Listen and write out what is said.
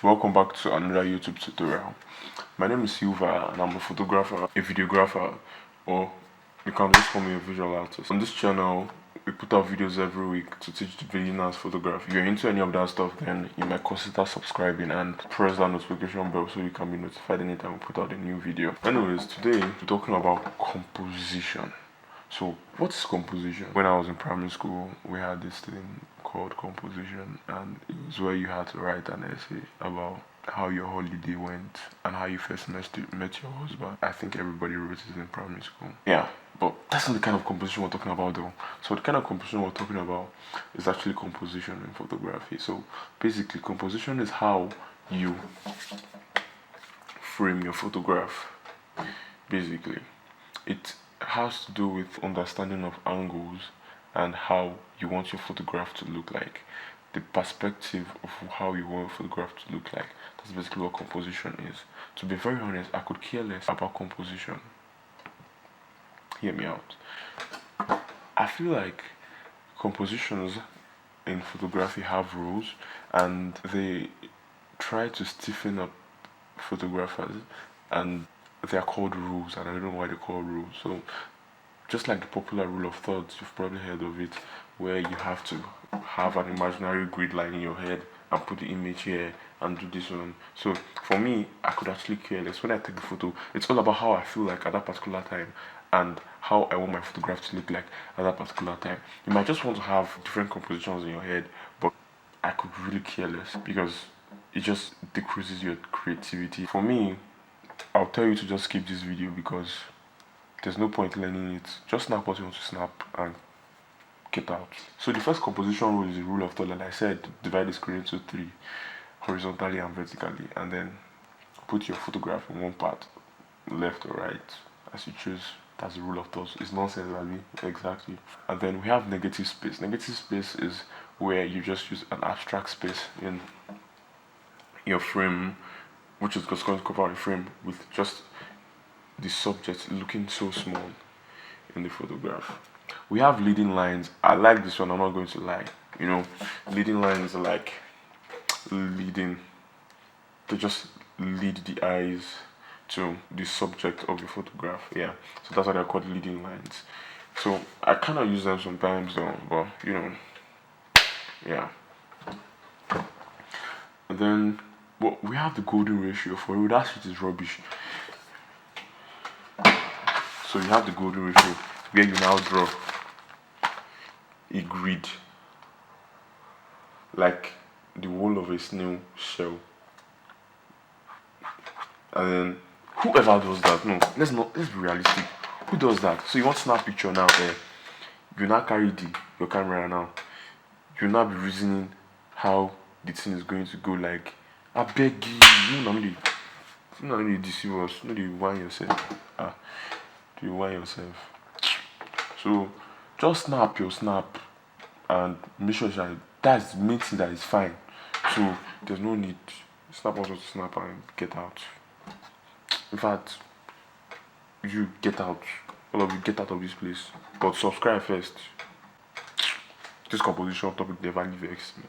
Welcome back to another YouTube tutorial. My name is Silva and I'm a photographer, a videographer, or you can just call me a visual artist. On this channel, we put out videos every week to teach the beginners photography. If you're into any of that stuff, then you might consider subscribing and press that notification bell so you can be notified anytime we put out a new video. Anyways, today we're talking about composition. So what is composition? When I was in primary school, we had this thing called composition, and it was where you had to write an essay about how your holiday went and how you first met your husband. I think everybody wrote it in primary school. Yeah, but that's not the kind of composition we're talking about though. So the kind of composition we're talking about is actually composition in photography. So basically, composition is how you frame your photograph. Basically, it has to do with understanding of angles and how you want your photograph to look like, the perspective of how you want your photograph to look like. That's basically what composition is. To be very honest, I could care less about composition. Hear me out. I feel like compositions in photography have rules and they try to stiffen up photographers, and they are called rules, and I don't know why they're called rules. So just like the popular rule of thirds, you've probably heard of it, where you have to have an imaginary grid line in your head and put the image here and do this one. So for me, I could actually care less. When I take the photo, it's all about how I feel like at that particular time and how I want my photograph to look like at that particular time. You might just want to have different compositions in your head, but I could really care less because it just decreases your creativity. For me, I'll tell you to just skip this video because there's no point learning it. Just snap what you want to snap and get out. So the first composition rule is the rule of third. Like I said, divide the screen into three, horizontally and vertically, and then put your photograph in one part, left or right, as you choose. That's the rule of thirds. It's nonsense, Abby. Exactly. And then we have negative space. Negative space is where you just use an abstract space in your frame, which is just going to cover a frame with just the subject looking so small in the photograph. We have leading lines. I like this one, I'm not going to lie. You know, leading lines are like leading, they just lead the eyes to the subject of the photograph. Yeah, so that's why they're called leading lines. So I kind of use them sometimes though, but you know, yeah. And then we have the golden ratio. For real, that shit is rubbish. So you have the golden ratio where you now draw a grid like the whole of a snail shell. And then whoever does that, no, let's be realistic. Who does that? So you want to snap picture now there. You now carry your camera now. You now be reasoning how the thing is going to go, like I beg you, you not really deceive us, no you whine yourself. Do you whine yourself? So just snap your snap and make sure that's the main thing that is fine. So there's no need. Snap also to snap and get out. In fact, you get out. All of you get out of this place. But subscribe first. This composition topic never leaves me.